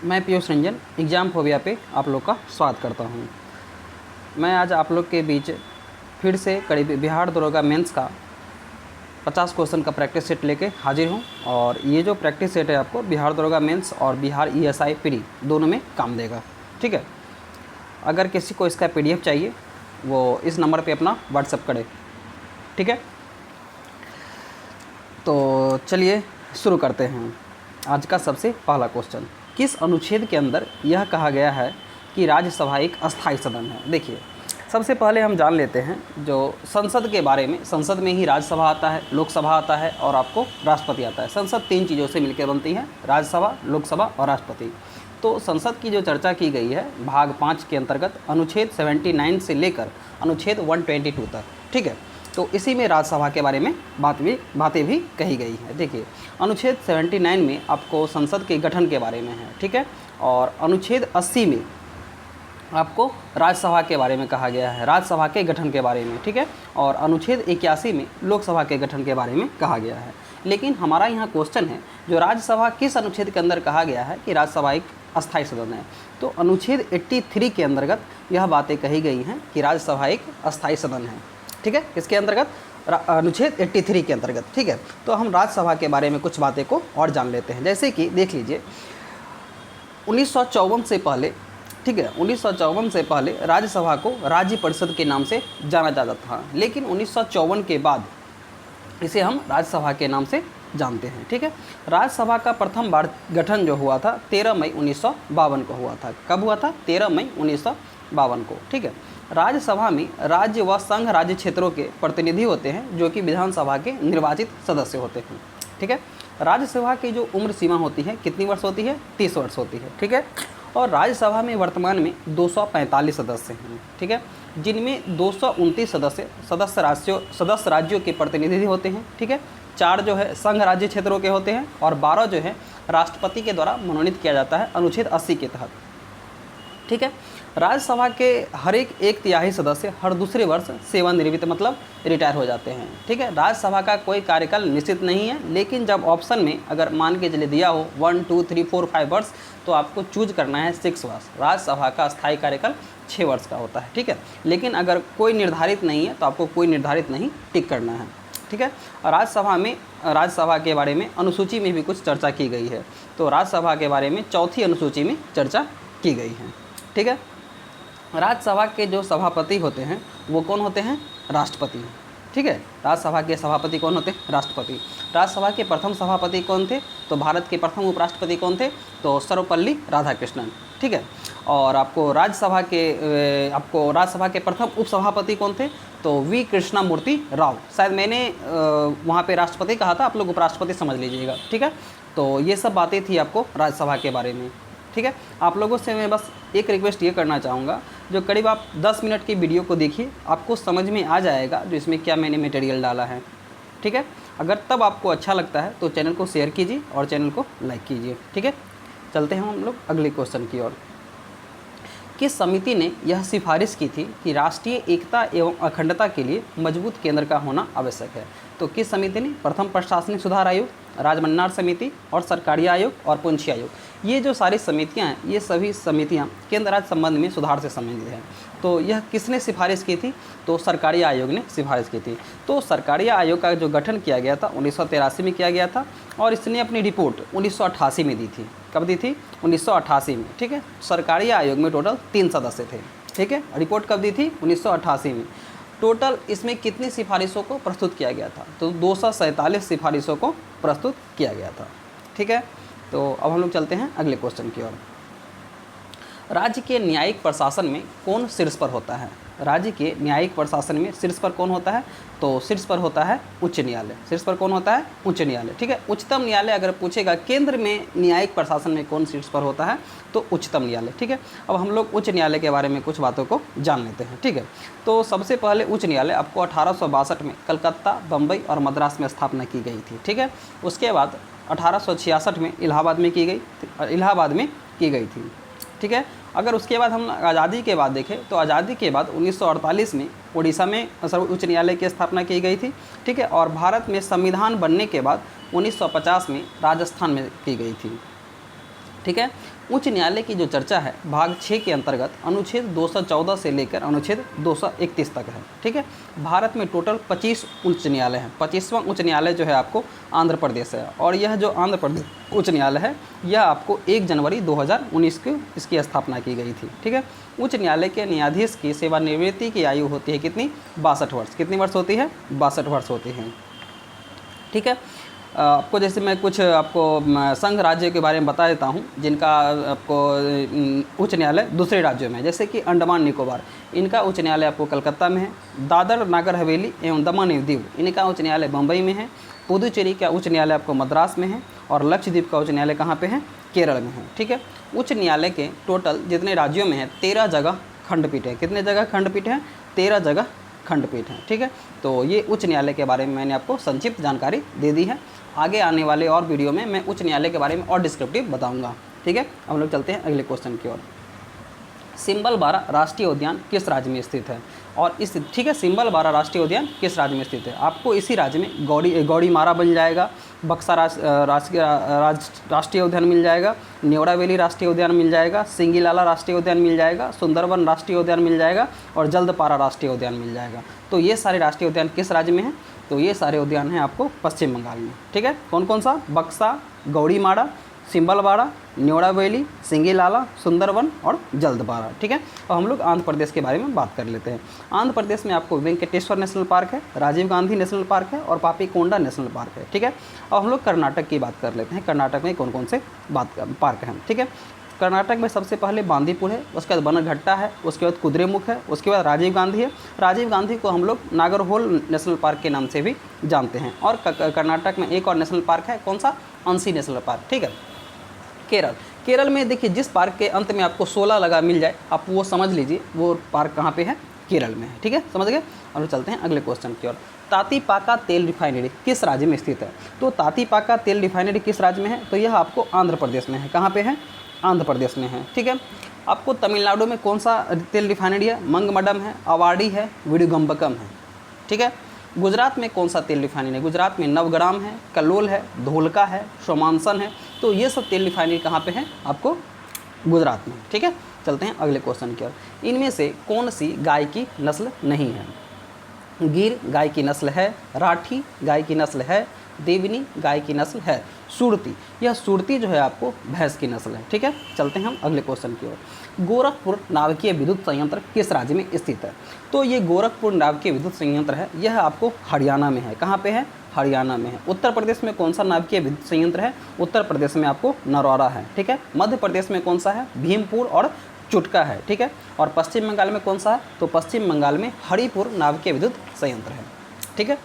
मैं Piyush Ranjan exam phobia पे आप लोग का स्वागत करता हूँ। मैं आज आप लोग के बीच फिर से करीब बिहार दरोगा मेंस का 50 क्वेश्चन का प्रैक्टिस सेट लेके हाजिर हूँ। और ये जो प्रैक्टिस सेट है आपको बिहार दरोगा मेंस और बिहार ईएसआई प्री दोनों में काम देगा। ठीक है, अगर किसी को इसका पीडीएफ चाहिए वो इस नंबर पे अपना व्हाट्सअप करे। ठीक है, तो चलिए शुरू करते हैं। आज का सबसे पहला क्वेश्चन, किस अनुच्छेद के अंदर यह कहा गया है कि राज्यसभा एक अस्थायी सदन है। देखिए, सबसे पहले हम जान लेते हैं जो संसद के बारे में। संसद में ही राज्यसभा आता है, लोकसभा आता है और आपको राष्ट्रपति आता है। संसद 3 चीज़ों से मिलकर बनती है, राज्यसभा, लोकसभा और राष्ट्रपति। तो संसद की जो चर्चा की गई है भाग 5 के अंतर्गत अनुच्छेद 79 से लेकर अनुच्छेद 122 तक। ठीक है, तो इसी में राज्यसभा के बारे में बातें भी कही गई है। देखिए, अनुच्छेद 79 में आपको संसद के गठन के बारे में है। ठीक है, और अनुच्छेद 80 में आपको राज्यसभा के बारे में कहा गया है, राज्यसभा के गठन के बारे में। ठीक है, और अनुच्छेद 81 में लोकसभा के गठन के बारे में कहा गया है। लेकिन हमारा यहाँ क्वेश्चन है जो राज्यसभा किस अनुच्छेद के अंदर कहा गया है कि राज्यसभा एक अस्थायी सदन है। तो अनुच्छेद 83 के अंतर्गत यह बातें कही गई हैं कि राज्यसभा एक अस्थायी सदन है। ठीक है, इसके अंतर्गत अनुच्छेद 83 के अंतर्गत। ठीक है, तो हम राज्यसभा के बारे में कुछ बातें को और जान लेते हैं। जैसे कि देख लीजिए, 1954 से पहले, ठीक है, 1954 से पहले राज्यसभा को राज्य परिषद के नाम से जाना जाता था। लेकिन 1954 के बाद इसे हम राज्यसभा के नाम से जानते हैं। ठीक है, राज्यसभा का प्रथम बार गठन जो हुआ था 13 मई 1952 को हुआ था। कब हुआ था? 13 मई 1952 को। ठीक है, राज्यसभा में राज्य व संघ राज्य क्षेत्रों के प्रतिनिधि होते हैं जो कि विधानसभा के निर्वाचित सदस्य होते हैं। ठीक है, राज्यसभा की जो उम्र सीमा होती है कितनी वर्ष होती है? 30 वर्ष होती है। ठीक है, और राज्यसभा में वर्तमान में 245 सदस्य हैं। ठीक है, जिनमें 229 सदस्य राज्यों के प्रतिनिधि होते हैं। ठीक है, 4 जो है संघ राज्य क्षेत्रों के होते हैं और 12 जो है राष्ट्रपति के द्वारा मनोनीत किया जाता है अनुच्छेद 80 के तहत। ठीक है, राज्यसभा के हर एक तिहाई सदस्य हर दूसरे वर्ष सेवानिवृत्त मतलब रिटायर हो जाते हैं। ठीक है, राज्यसभा का कोई कार्यकाल निश्चित नहीं है, लेकिन जब ऑप्शन में अगर मान के चले दिया हो 1 2 3 4 5 वर्ष, तो आपको चूज करना है 6 वर्ष। राज्यसभा का स्थायी कार्यकाल 6 वर्ष का होता है। ठीक है, लेकिन अगर कोई निर्धारित नहीं है तो आपको कोई निर्धारित नहीं टिक करना है। ठीक है, और राज्यसभा के बारे में अनुसूची में भी कुछ चर्चा की गई है। तो राज्यसभा के बारे में 4थी अनुसूची में चर्चा की गई है। ठीक है, राज्यसभा के जो सभापति होते हैं वो कौन होते हैं? राष्ट्रपति। ठीक है, राज्यसभा के सभापति कौन होते हैं? राष्ट्रपति। राज्यसभा के प्रथम सभापति कौन थे? तो भारत के प्रथम उपराष्ट्रपति कौन थे? तो सर्वपल्ली राधाकृष्णन। ठीक है, और आपको राज्यसभा के प्रथम उपसभापति कौन थे? तो वी कृष्णमूर्ति राव। शायद मैंने वहाँ पे राष्ट्रपति कहा था, आप लोग उपराष्ट्रपति समझ लीजिएगा। ठीक है, तो ये सब बातें थी आपको राज्यसभा के बारे में। ठीक है, आप लोगों से मैं बस एक रिक्वेस्ट ये करना चाहूँगा, जो करीब आप 10 मिनट की वीडियो को देखिए, आपको समझ में आ जाएगा जो इसमें क्या मैंने मटेरियल डाला है। ठीक है, अगर तब आपको अच्छा लगता है तो चैनल को शेयर कीजिए और चैनल को लाइक कीजिए। ठीक है, चलते हैं हम लोग अगले क्वेश्चन की ओर। किस समिति ने यह सिफारिश की थी कि राष्ट्रीय एकता एवं अखंडता के लिए मजबूत केंद्र का होना आवश्यक है? तो किस समिति ने? प्रथम प्रशासनिक सुधार आयोग, राजमन्नार समिति और सरकारी आयोग और पूंछी आयोग। ये जो सारी समितियां हैं, ये सभी समितियां केंद्र राज्य संबंध में सुधार से संबंधित हैं। तो यह किसने सिफारिश की थी? तो सरकारी आयोग ने सिफारिश की थी। तो सरकारी आयोग का जो गठन किया गया था 1983 में किया गया था और इसने अपनी रिपोर्ट 1988 में दी थी। कब दी थी? 1988 में। ठीक है, सरकारी आयोग में टोटल 3 सदस्य थे। ठीक है, रिपोर्ट कब दी थी? 1988 में। टोटल इसमें कितनी सिफारिशों को प्रस्तुत किया गया था? तो 247 सिफारिशों को प्रस्तुत किया गया था। ठीक है, तो अब हम लोग चलते हैं अगले क्वेश्चन की ओर। राज्य के न्यायिक प्रशासन में कौन शीर्ष पर होता है? राज्य के न्यायिक प्रशासन में शीर्ष पर कौन होता है? तो शीर्ष पर होता है उच्च न्यायालय। शीर्ष पर कौन होता है? उच्च न्यायालय। ठीक है, उच्चतम न्यायालय अगर पूछेगा केंद्र में न्यायिक प्रशासन में कौन शीर्ष पर होता है तो उच्चतम न्यायालय। ठीक है, अब हम लोग उच्च न्यायालय के बारे में कुछ बातों को जान लेते हैं। ठीक है, तो सबसे पहले उच्च न्यायालय आपको 1862 में कलकत्ता, बम्बई और मद्रास में स्थापना की गई थी। ठीक है, उसके बाद 1866 में इलाहाबाद में की गई थी। ठीक है, अगर उसके बाद हम आज़ादी के बाद देखें तो आज़ादी के बाद 1948 में उड़ीसा में उच्च न्यायालय की स्थापना की गई थी। ठीक है, और भारत में संविधान बनने के बाद 1950 में राजस्थान में की गई थी। ठीक है। उच्च न्यायालय की जो चर्चा है भाग 6 के अंतर्गत अनुच्छेद 214 से लेकर अनुच्छेद 231 तक है। ठीक है। भारत में टोटल 25 उच्च न्यायालय हैं। 25वां उच्च न्यायालय जो है आपको आंध्र प्रदेश है, और यह जो आंध्र प्रदेश उच्च न्यायालय है यह आपको 1 जनवरी 2019 को इसकी स्थापना की गई थी। ठीक है। उच्च न्यायालय के न्यायाधीश की सेवानिवृत्ति की आयु होती है कितनी? 62 वर्ष। कितनी वर्ष होती है? 62 वर्ष होती है। ठीक है। आपको जैसे मैं कुछ आपको संघ राज्य के बारे में बता देता हूँ जिनका आपको उच्च न्यायालय दूसरे राज्यों में है, जैसे कि अंडमान निकोबार, इनका उच्च न्यायालय आपको कलकत्ता में है। दादर नागर हवेली एवं दमन एवं दीव, इनका उच्च न्यायालय बम्बई में है। पुदुचेरी का उच्च न्यायालय आपको मद्रास में है, और लक्षद्वीप का उच्च न्यायालय कहाँ पे है? केरल में है। ठीक है। उच्च न्यायालय के टोटल जितने राज्यों में है 13 जगह खंडपीठ है। कितने जगह खंडपीठ है? 13 जगह खंडपीठ है। ठीक है। तो ये उच्च न्यायालय के बारे में मैंने आपको संक्षिप्त जानकारी दे दी है। आगे आने वाले और वीडियो में मैं उच्च न्यायालय के बारे में और डिस्क्रिप्टिव बताऊंगा। ठीक है। अब हम लोग चलते हैं अगले क्वेश्चन की ओर। सिंबलबारा राष्ट्रीय उद्यान किस राज्य में स्थित है? और इस ठीक है, सिंबलबारा राष्ट्रीय उद्यान किस राज्य में स्थित है? आपको इसी राज्य में गौड़ीमारा बन जाएगा, बक्सा राष्ट्रीय उद्यान मिल जाएगा, न्योड़ा राष्ट्रीय उद्यान मिल जाएगा, सिंगिलाला राष्ट्रीय उद्यान मिल जाएगा, सुंदरवन राष्ट्रीय उद्यान मिल जाएगा, और जल्दपारा राष्ट्रीय उद्यान मिल जाएगा। तो ये सारे राष्ट्रीय उद्यान किस राज्य में हैं? तो ये सारे उद्यान हैं आपको पश्चिम बंगाल में। ठीक है। कौन कौन सा? बक्सा, गौड़ीमारा, सिंबलबारा, न्योड़ा वैली, सिंगिलाला, सुंदरवन और जल्दपारा। ठीक है। अब हम लोग आंध्र प्रदेश के बारे में बात कर लेते हैं। आंध्र प्रदेश में आपको वेंकटेश्वर नेशनल पार्क है, राजीव गांधी नेशनल पार्क है, और पापीकोंडा नेशनल पार्क है। ठीक है। अब हम लोग कर्नाटक की बात कर लेते हैं। कर्नाटक में कौन कौन से पार्क हैं? ठीक है। कर्नाटक में सबसे पहले बांदीपुर है, उसके बाद बनघट्टा है, उसके बाद कुद्रेमुख है, उसके बाद राजीव गांधी है। राजीव गांधी को हम लोग नागरहोल नेशनल पार्क के नाम से भी जानते हैं। और कर्नाटक में एक और नेशनल पार्क है, कौन सा? Anshi national park. ठीक है। केरल में देखिए, जिस पार्क के अंत में आपको 16 लगा मिल जाए, आप वो समझ लीजिए वो पार्क कहाँ पे है? केरल में है। ठीक है, समझ गए। और चलते हैं अगले क्वेश्चन की ओर। तातीपाका तेल रिफाइनरी किस राज्य में स्थित है? तो तातीपाका तेल रिफाइनरी किस राज्य में है? तो यह आपको आंध्र प्रदेश में है। कहाँ पे है? आंध्र प्रदेश में है। ठीक है। आपको तमिलनाडु में कौन सा तेल रिफाइनरी है? मंगमडम है, अवाड़ी है, विडुगंबकम है। ठीक है। गुजरात में कौन सा तेल रिफाइनरी है? गुजरात में नवग्राम है, कलोल है, धोलका है, सोमांसन है। तो ये सब तेल रिफाइनरी कहाँ पे है? आपको गुजरात में। ठीक है। चलते हैं अगले क्वेश्चन की ओर। इनमें से कौन सी गाय की नस्ल नहीं है? गिर गाय की नस्ल है, राठी गाय की नस्ल है, देवनी गाय की नस्ल है, सुरती, यह सुरती जो है आपको भैंस की नस्ल है। ठीक है। चलते हैं हम अगले क्वेश्चन की ओर। गोरखपुर नाभिकीय विद्युत संयंत्र किस राज्य में स्थित है? तो ये गोरखपुर नाभिकीय विद्युत संयंत्र है, यह आपको हरियाणा में है। कहाँ पे है? हरियाणा में है। उत्तर प्रदेश में कौन सा नाभिकीय विद्युत संयंत्र है? उत्तर प्रदेश में आपको नरौरा है। ठीक है। मध्य प्रदेश में कौन सा है? भीमपुर और चुटका है। ठीक है। और पश्चिम बंगाल में कौन सा है? तो पश्चिम बंगाल में हरिपुर नाभिकीय विद्युत संयंत्र है। ठीक है।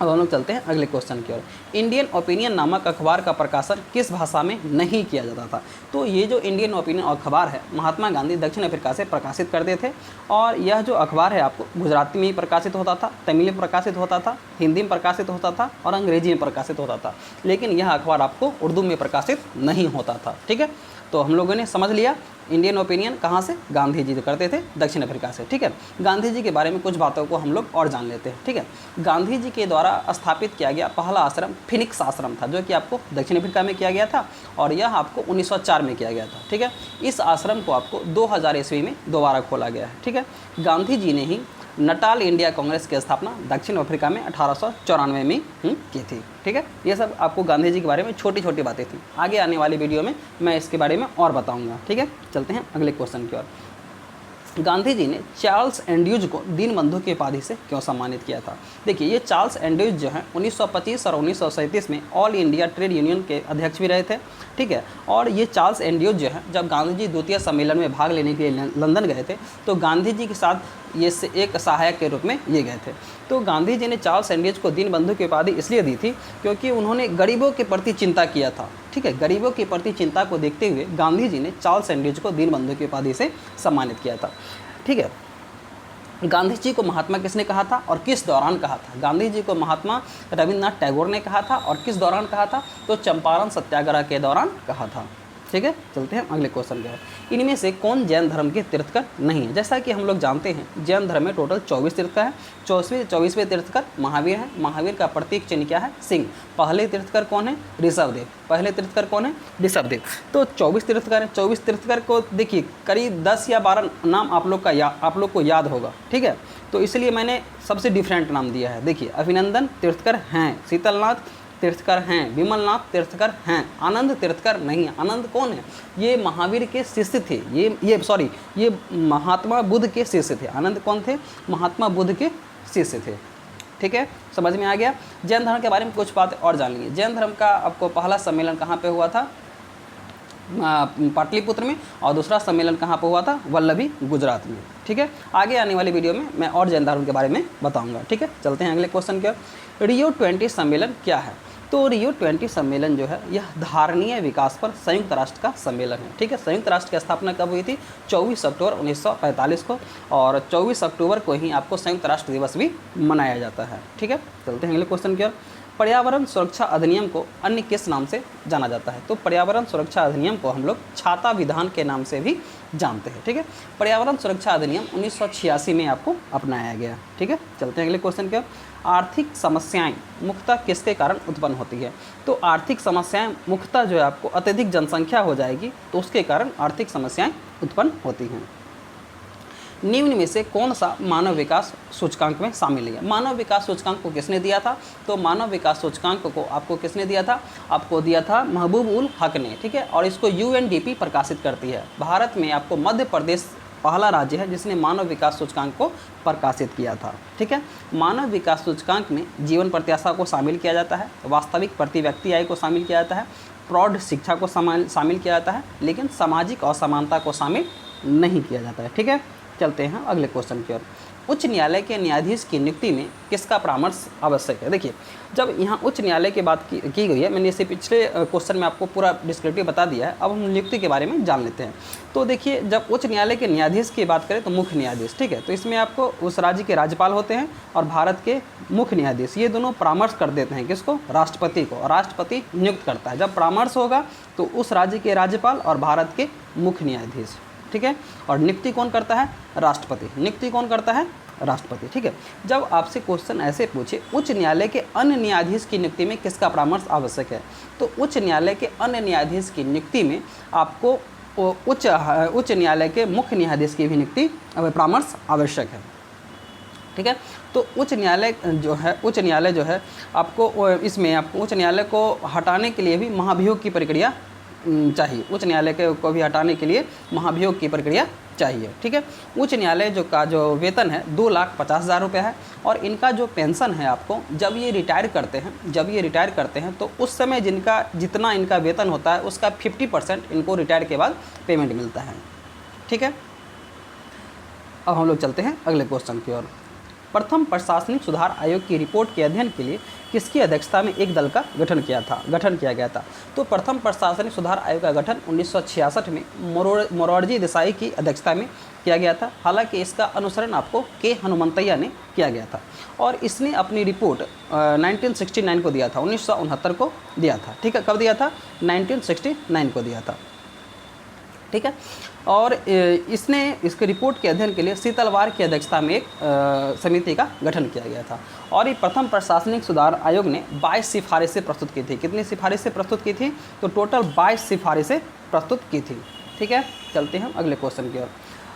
अब हम लोग चलते हैं अगले क्वेश्चन की ओर। इंडियन ओपिनियन नामक अखबार का प्रकाशन किस भाषा में नहीं किया जाता था? तो ये जो इंडियन ओपिनियन अखबार है, महात्मा गांधी दक्षिण अफ्रीका से प्रकाशित करते थे, और यह जो अखबार है आपको गुजराती में ही प्रकाशित होता था, तमिल में प्रकाशित होता था, हिंदी में प्रकाशित होता था, और अंग्रेजी में प्रकाशित होता था। लेकिन यह अखबार आपको उर्दू में प्रकाशित नहीं होता था। ठीक है। तो हम लोगों ने समझ लिया इंडियन ओपिनियन कहाँ से? गांधी जी करते थे दक्षिण अफ्रीका से। ठीक है। गांधी जी के बारे में कुछ बातों को हम लोग और जान लेते हैं। ठीक है। गांधी जी के द्वारा स्थापित किया गया पहला आश्रम फिनिक्स आश्रम था, जो कि आपको दक्षिण अफ्रीका में किया गया था, और यह आपको 1904 में किया गया था। ठीक है। इस आश्रम को आपको 2000 ईस्वी में दोबारा खोला गया है। ठीक है। गांधी जी ने ही नटाल इंडिया कांग्रेस की स्थापना दक्षिण अफ्रीका में 1894 में की थी। ठीक है। ये सब आपको गांधी जी के बारे में छोटी छोटी बातें थी। आगे आने वाली वीडियो में मैं इसके बारे में और बताऊंगा। ठीक है। चलते हैं अगले क्वेश्चन की ओर। गांधी जी ने चार्ल्स एंड्रयूज को दीनबंधु की उपाधि से क्यों सम्मानित किया था? देखिए, ये चार्ल्स एंड्रयूज जो है 1925 और 1937 में ऑल इंडिया ट्रेड यूनियन के अध्यक्ष भी रहे थे। ठीक है। और ये चार्ल्स एंड्रयूज जो है, जब गांधी जी द्वितीय सम्मेलन में भाग लेने के लिए लंदन गए थे, तो गांधी जी के साथ ये एक सहायक के रूप में ये गए थे। तो गांधी जी ने चार्ल्स एंड्रयूज को दीनबंधु की उपाधि इसलिए दी थी क्योंकि उन्होंने गरीबों के प्रति चिंता किया था। ठीक है। गरीबों के प्रति चिंता को देखते हुए गांधी जी ने चार्ल्स एंड्रयूज को दीनबंधु की उपाधि से सम्मानित किया था। ठीक है। गांधी जी को महात्मा किसने कहा था और किस दौरान कहा था? गांधी जी को महात्मा रविंद्रनाथ टैगोर ने कहा था, और किस दौरान कहा था? तो चंपारण सत्याग्रह के दौरान कहा था। ठीक है, चलते हैं अगले क्वेश्चन के। इनमें से कौन जैन धर्म के तीर्थकर नहीं है? जैसा कि हम लोग जानते हैं जैन धर्म में टोटल 24 तीर्थकर है। 24वें तीर्थकर महावीर है। महावीर का प्रतीक चिन्ह क्या है? सिंह। पहले तीर्थकर कौन है? ऋषभदेव। पहले तीर्थकर कौन है? ऋषभदेव। तो 24 तीर्थकर है। 24 तीर्थकर को देखिए करीब 10 या 12 नाम आप लोग को याद होगा, ठीक है। तो इसलिए मैंने सबसे डिफरेंट नाम दिया है। देखिए अभिनंदन तीर्थकर हैं, शीतलनाथ तीर्थकर हैं, विमलनाथ तीर्थकर हैं, आनंद तीर्थकर नहीं है। आनंद कौन है? ये महावीर के शिष्य थे। ये महात्मा बुद्ध के शिष्य थे। आनंद कौन थे? महात्मा बुद्ध के शिष्य थे। ठीक है, समझ में आ गया। जैन धर्म के बारे में कुछ बात और जान लीजिए। जैन धर्म का आपको पहला सम्मेलन कहाँ पे हुआ था? पाटलिपुत्र में। और दूसरा सम्मेलन कहाँ पर हुआ था? वल्लभी, गुजरात में। ठीक है, आगे आने वाली वीडियो में मैं और जैन धर्म के बारे में बताऊंगा। ठीक है, चलते हैं अगले क्वेश्चन के। रियो 20 सम्मेलन क्या है? तो रियो 20 सम्मेलन जो है यह धारणीय विकास पर संयुक्त राष्ट्र का सम्मेलन है। ठीक है, संयुक्त राष्ट्र की स्थापना कब हुई थी? 24 अक्टूबर 1945 को। और 24 अक्टूबर को ही आपको संयुक्त राष्ट्र दिवस भी मनाया जाता है। ठीक है, चलते हैं अगले क्वेश्चन की ओर। पर्यावरण सुरक्षा अधिनियम को अन्य किस नाम से जाना जाता है? तो पर्यावरण सुरक्षा अधिनियम को हम लोग छाता विधान के नाम से भी जानते हैं। ठीक है, पर्यावरण सुरक्षा अधिनियम 1986 में आपको अपनाया गया। ठीक है, चलते हैं अगले क्वेश्चन के। आर्थिक समस्याएं मुख्यतः किसके कारण उत्पन्न होती है? तो आर्थिक समस्याएं मुख्यतः जो है आपको अत्यधिक जनसंख्या हो जाएगी तो उसके कारण आर्थिक समस्याएं उत्पन्न होती हैं। निम्न में से कौन सा मानव विकास सूचकांक में शामिल है? मानव विकास सूचकांक को किसने दिया था? तो मानव विकास सूचकांक को आपको किसने दिया था? आपको दिया था महबूब उल हक ने। ठीक है, और इसको UNDP प्रकाशित करती है। भारत में आपको मध्य प्रदेश पहला राज्य है जिसने मानव विकास सूचकांक को प्रकाशित किया था। ठीक है, मानव विकास सूचकांक में जीवन प्रत्याशा को शामिल किया जाता है, वास्तविक प्रति व्यक्ति आय को शामिल किया जाता है, प्रौढ़ शिक्षा को शामिल किया जाता है, लेकिन सामाजिक असमानता को शामिल नहीं किया जाता है। ठीक है, चलते हैं अगले क्वेश्चन की ओर। उच्च न्यायालय के न्यायाधीश की नियुक्ति में किसका परामर्श आवश्यक है? देखिए, जब यहाँ उच्च न्यायालय की बात की गई है, मैंने इसे पिछले क्वेश्चन में आपको पूरा डिस्क्रिप्टिव बता दिया है। अब हम नियुक्ति के बारे में जान लेते हैं। तो देखिए, जब उच्च न्यायालय के न्यायाधीश की बात करें तो मुख्य न्यायाधीश, ठीक है, तो इसमें आपको उस राज्य के राज्यपाल होते हैं और भारत के मुख्य न्यायाधीश, ये दोनों परामर्श कर देते हैं। किसको? राष्ट्रपति को। राष्ट्रपति नियुक्त करता है। जब परामर्श होगा तो उस राज्य के राज्यपाल और भारत के मुख्य न्यायाधीश। ठीक है, और नियुक्ति कौन करता है? राष्ट्रपति। नियुक्ति कौन करता है? राष्ट्रपति। ठीक है, जब आपसे क्वेश्चन ऐसे पूछे उच्च न्यायालय के अन्य न्यायाधीश की नियुक्ति में किसका परामर्श आवश्यक है, तो उच्च न्यायालय के अन्य न्यायाधीश की नियुक्ति में आपको उच्च न्यायालय के मुख्य न्यायाधीश की भी नियुक्ति परामर्श आवश्यक है। ठीक है, तो उच्च न्यायालय जो है आपको इसमें आपको उच्च न्यायालय को हटाने के लिए भी महाभियोग की प्रक्रिया चाहिए। उच्च न्यायालय को भी हटाने के लिए महाभियोग की प्रक्रिया चाहिए। ठीक है, उच्च न्यायालय जो वेतन है 2,50,000 रुपये है। और इनका जो पेंशन है आपको जब ये रिटायर करते हैं तो उस समय जितना इनका वेतन होता है उसका 50% इनको रिटायर के बाद पेमेंट मिलता है। ठीक है, अब हम लोग चलते हैं अगले क्वेश्चन की ओर। प्रथम प्रशासनिक सुधार आयोग की रिपोर्ट के अध्ययन के लिए किसकी अध्यक्षता में एक दल का गठन किया गया था? तो प्रथम प्रशासनिक सुधार आयोग का गठन 1966 में मोरारजी देसाई की अध्यक्षता में किया गया था। हालांकि इसका अनुसरण आपको के हनुमंतैया ने किया गया था और इसने अपनी रिपोर्ट 1969 को दिया था, 1969 को दिया था। ठीक है, कब दिया था? 1969 को दिया था। ठीक है, और इसने इसके रिपोर्ट के अध्ययन के लिए शीतलवार की अध्यक्षता में एक समिति का गठन किया गया था। और ये प्रथम प्रशासनिक सुधार आयोग ने 22 सिफारिशें प्रस्तुत की थी। कितनी सिफारिशें प्रस्तुत की थी? तो टोटल 22 सिफारिशें प्रस्तुत की थी। ठीक है, चलते हैं अगले क्वेश्चन की ओर।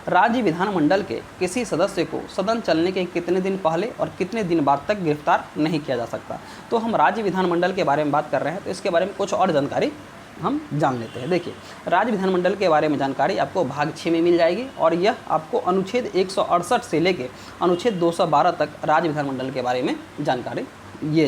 राज्य विधानमंडल के किसी सदस्य को सदन चलने के कितने दिन पहले और कितने दिन बाद तक गिरफ्तार नहीं किया जा सकता? तो हम राज्य विधानमंडल के बारे में बात कर रहे हैं तो इसके बारे में कुछ और जानकारी हम जान लेते हैं। देखिए, राज्य विधानमंडल के बारे में जानकारी आपको भाग 6 में मिल जाएगी और यह आपको अनुच्छेद 168 से लेके अनुच्छेद 212 तक राज्य विधानमंडल के बारे में जानकारी ये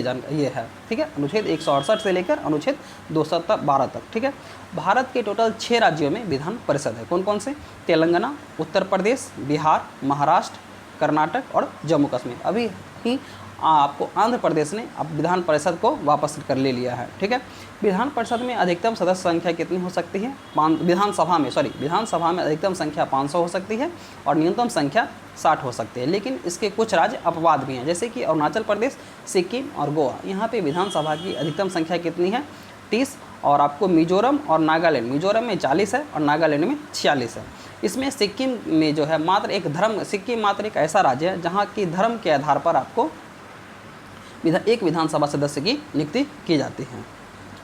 है। ठीक है, अनुच्छेद 168 से लेकर अनुच्छेद 212 तक। ठीक है, भारत के टोटल 6 राज्यों में विधान परिषद है। कौन कौन से? तेलंगाना, उत्तर प्रदेश, बिहार, महाराष्ट्र, कर्नाटक और जम्मू कश्मीर। अभी ही आपको आंध्र प्रदेश ने अब विधान परिषद को वापस कर ले लिया है। ठीक है, विधान परिषद में अधिकतम सदस्य संख्या कितनी हो सकती है? विधानसभा में अधिकतम संख्या 500 हो सकती है और न्यूनतम संख्या 60 हो सकती है। लेकिन इसके कुछ राज्य अपवाद भी हैं, जैसे कि अरुणाचल प्रदेश, सिक्किम और गोवा। यहाँ पे विधानसभा की अधिकतम संख्या कितनी है? 30 और आपको मिजोरम और नागालैंड, मिजोरम में 40 है और नागालैंड में 46 है। इसमें सिक्किम में जो है मात्र एक धर्म, सिक्किम मात्र एक ऐसा राज्य है जहाँ की धर्म के आधार पर आपको एक विधानसभा सदस्य की नियुक्ति की जाती है।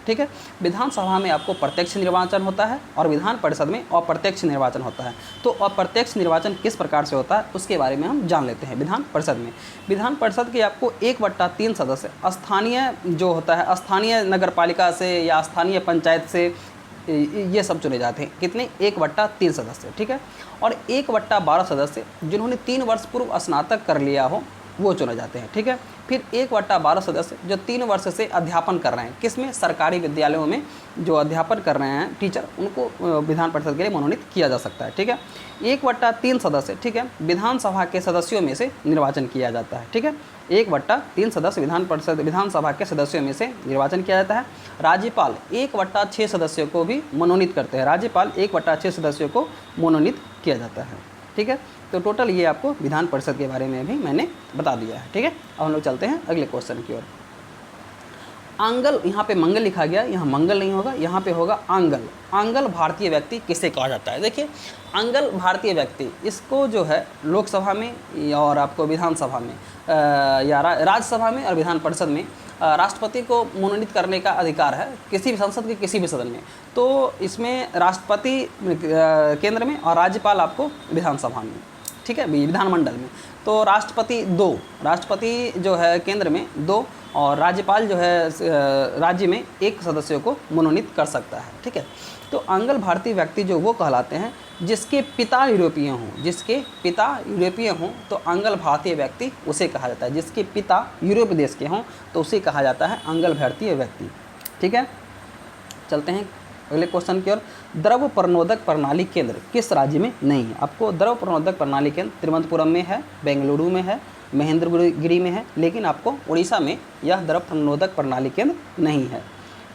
ठीक है, विधानसभा में आपको प्रत्यक्ष निर्वाचन होता है और विधान परिषद में अप्रत्यक्ष निर्वाचन होता है। तो अप्रत्यक्ष निर्वाचन किस प्रकार से होता है उसके बारे में हम जान लेते हैं। विधान परिषद में, विधान परिषद के आपको 1/3 सदस्य स्थानीय जो होता है, स्थानीय नगर पालिका से या स्थानीय पंचायत से ये सब चुने जाते हैं। कितने? 1/3 सदस्य। ठीक है, और 1/12 सदस्य जिन्होंने 3 वर्ष पूर्व स्नातक कर लिया हो वो चुने जाते हैं। ठीक है, फिर 1/12 सदस्य जो 3 वर्ष से अध्यापन कर रहे हैं, किसमें? सरकारी विद्यालयों में जो अध्यापन कर रहे हैं टीचर, उनको विधान परिषद के लिए मनोनीत किया जा सकता है। ठीक है, 1/3 सदस्य, ठीक है, विधानसभा के सदस्यों में से निर्वाचन किया जाता है। ठीक है, 1/3 सदस्य विधानसभा के सदस्यों में से निर्वाचन किया जाता है। राज्यपाल 1/6 सदस्यों को भी मनोनीत करते हैं। राज्यपाल 1/6 सदस्यों को मनोनीत किया जाता है। ठीक है, तो टोटल ये आपको विधान परिषद के बारे में भी मैंने बता दिया है। ठीक है, अब हम लोग चलते हैं अगले क्वेश्चन की ओर। आंगल, यहाँ पे मंगल लिखा गया, यहाँ मंगल नहीं होगा, यहाँ पे होगा आंगल। आंगल भारतीय व्यक्ति किसे कहा जाता है? देखिए, आंगल भारतीय व्यक्ति, इसको जो है लोकसभा में और आपको विधानसभा में या राज्यसभा में और विधान परिषद में राष्ट्रपति को मनोनीत करने का अधिकार है, किसी भी संसद के किसी भी सदन में। तो इसमें राष्ट्रपति केंद्र में और राज्यपाल आपको विधानसभा में। ठीक है, विधानमंडल में। तो राष्ट्रपति जो है केंद्र में 2 और राज्यपाल जो है राज्य में 1 सदस्यों को मनोनीत कर सकता है। ठीक है, तो आंगल भारतीय व्यक्ति जो वो कहलाते हैं जिसके पिता यूरोपीय हों, जिसके पिता यूरोपीय हों तो आंगल भारतीय व्यक्ति उसे कहा जाता है। जिसके पिता यूरोप देश के हों तो उसे कहा जाता है आंगल भारतीय व्यक्ति। ठीक है, चलते हैं अगले क्वेश्चन की ओर। द्रव प्रणोदक प्रणाली केंद्र किस राज्य में नहीं है? आपको द्रव प्रणोदक प्रणाली केंद्र तिरुवनंतपुरम में है, बेंगलुरु में है, महेंद्रगिरी में है, लेकिन आपको उड़ीसा में यह द्रव प्रणोदक प्रणाली केंद्र नहीं है।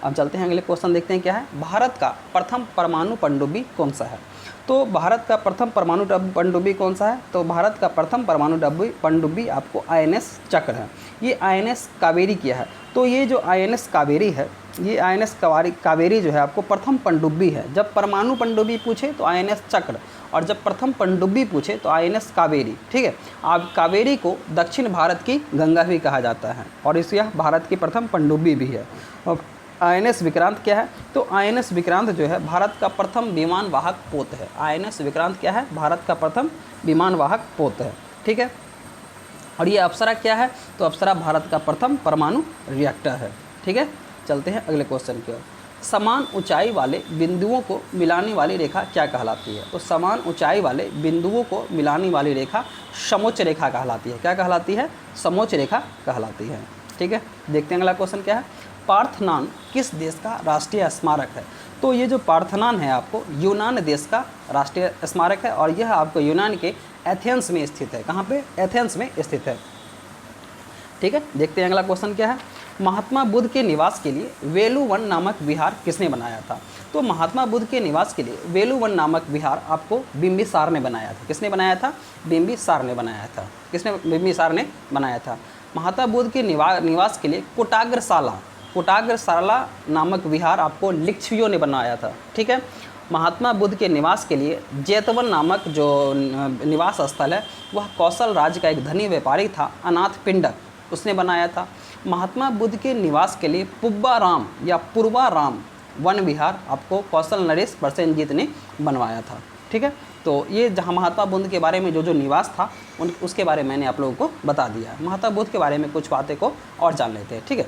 अब चलते हैं अगले क्वेश्चन, देखते हैं क्या है। भारत का प्रथम परमाणु पनडुब्बी कौन सा है? तो भारत का प्रथम परमाणु पनडुब्बी कौन सा है? तो भारत का प्रथम परमाणु पनडुब्बी आपको INS चक्र है। ये INS कावेरी किया है। तो ये जो INS कावेरी है, ये INS कावेरी जो है आपको प्रथम पनडुब्बी है। जब परमाणु पनडुब्बी पूछे तो INS चक्र, और जब प्रथम पनडुब्बी पूछे तो INS कावेरी। ठीक है, अब कावेरी को दक्षिण भारत की गंगा भी कहा जाता है और इस यह भारत की प्रथम पनडुब्बी भी है। अब INS विक्रांत क्या है? तो INS विक्रांत जो है भारत का प्रथम विमान वाहक पोत है। INS विक्रांत क्या है? भारत का प्रथम विमान वाहक पोत है। ठीक है, और ये अप्सरा क्या है? तो अप्सरा भारत का प्रथम परमाणु रिएक्टर है। ठीक है, चलते हैं अगले क्वेश्चन की ओर। समान ऊंचाई वाले बिंदुओं को मिलाने वाली रेखा क्या कहलाती है? तो समान ऊंचाई वाले बिंदुओं को मिलाने वाली रेखा समोच्च रेखा कहलाती है। क्या कहलाती है? समोच्च रेखा कहलाती है। ठीक है, देखते हैं अगला क्वेश्चन क्या है। पार्थनान किस देश का राष्ट्रीय स्मारक है? तो ये जो पार्थनान है आपको यूनान देश का राष्ट्रीय स्मारक है और यह आपको यूनान के एथेंस में स्थित है। कहाँ पे? एथेंस में स्थित है। ठीक है, देखते हैं अगला क्वेश्चन क्या है। महात्मा बुद्ध के निवास के लिए वेलुवन नामक विहार किसने बनाया था? तो महात्मा बुद्ध के निवास के लिए वेलुवन नामक विहार आपको बिंबिसार ने बनाया था। किसने बनाया था? बिंबिसार ने बनाया था। किसने? बिंबिसार ने बनाया था। महात्मा बुद्ध के निवास के लिए कोटाग्रशाला नामक विहार आपको लिच्छवियों ने बनाया था। ठीक है, महात्मा बुद्ध के निवास के लिए जेतवन नामक जो निवास स्थल है वह कौशल राज्य का एक धनी व्यापारी था, अनाथ पिंडक, उसने बनाया था। महात्मा बुद्ध के निवास के लिए पुब्बाराम या पूर्वाराम वन विहार आपको कौशल नरेश प्रसेनजीत ने बनवाया था। ठीक है, तो ये जहाँ महात्मा बुद्ध के बारे में जो निवास था उसके बारे में मैंने आप लोगों को बता दिया। महात्मा बुद्ध के बारे में कुछ बातें को और जान लेते हैं। ठीक है,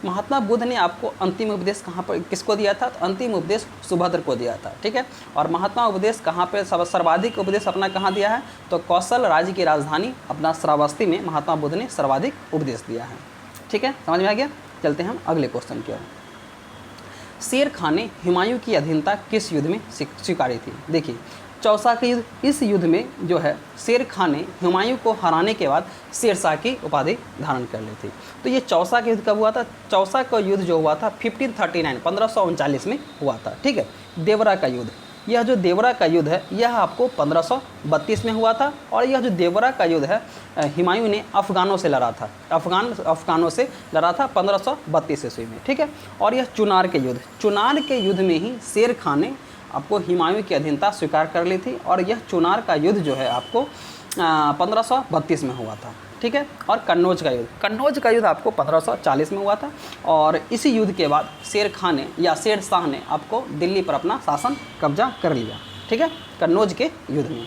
महात्मा बुद्ध ने आपको अंतिम उपदेश कहाँ पर किसको दिया था? तो अंतिम उपदेश सुभद्र को दिया था। ठीक है, और महात्मा उपदेश कहाँ पर सर्वाधिक उपदेश अपना कहाँ दिया है? तो कौशल राज्य की राजधानी अपना श्रावस्ती में महात्मा बुद्ध ने सर्वाधिक उपदेश दिया है। ठीक है, समझ में आ गया? चलते हैं हम अगले क्वेश्चन की ओर। शेर खान ने हुमायूं की अधीनता किस युद्ध में स्वीकारी थी? देखिए, चौसा के युद्ध। इस युद्ध में जो है शेर खान ने हुमायूं को हराने के बाद शेरशाह की उपाधि धारण कर ली थी। तो ये चौसा का युद्ध कब हुआ था? चौसा का युद्ध जो हुआ था 1539 में हुआ था। ठीक है, देवरा का युद्ध यह जो देवरा का युद्ध है यह आपको 1532 में हुआ था, और यह जो देवरा का युद्ध है हुमायूं ने अफ़गानों से लड़ा था, अफ़गानों से लड़ा था 1532 ईस्वी में, ठीक है। और यह चुनार के युद्ध में ही शेर खान ने आपको हुमायूं की अधीनता स्वीकार कर ली थी, और यह चुनार का युद्ध जो है आपको 1532 में हुआ था, ठीक है। और कन्नौज का युद्ध आपको 1540 में हुआ था, और इसी युद्ध के बाद शेर खान ने या शेर शाह ने आपको दिल्ली पर अपना शासन कब्जा कर लिया, ठीक है, कन्नौज के युद्ध में,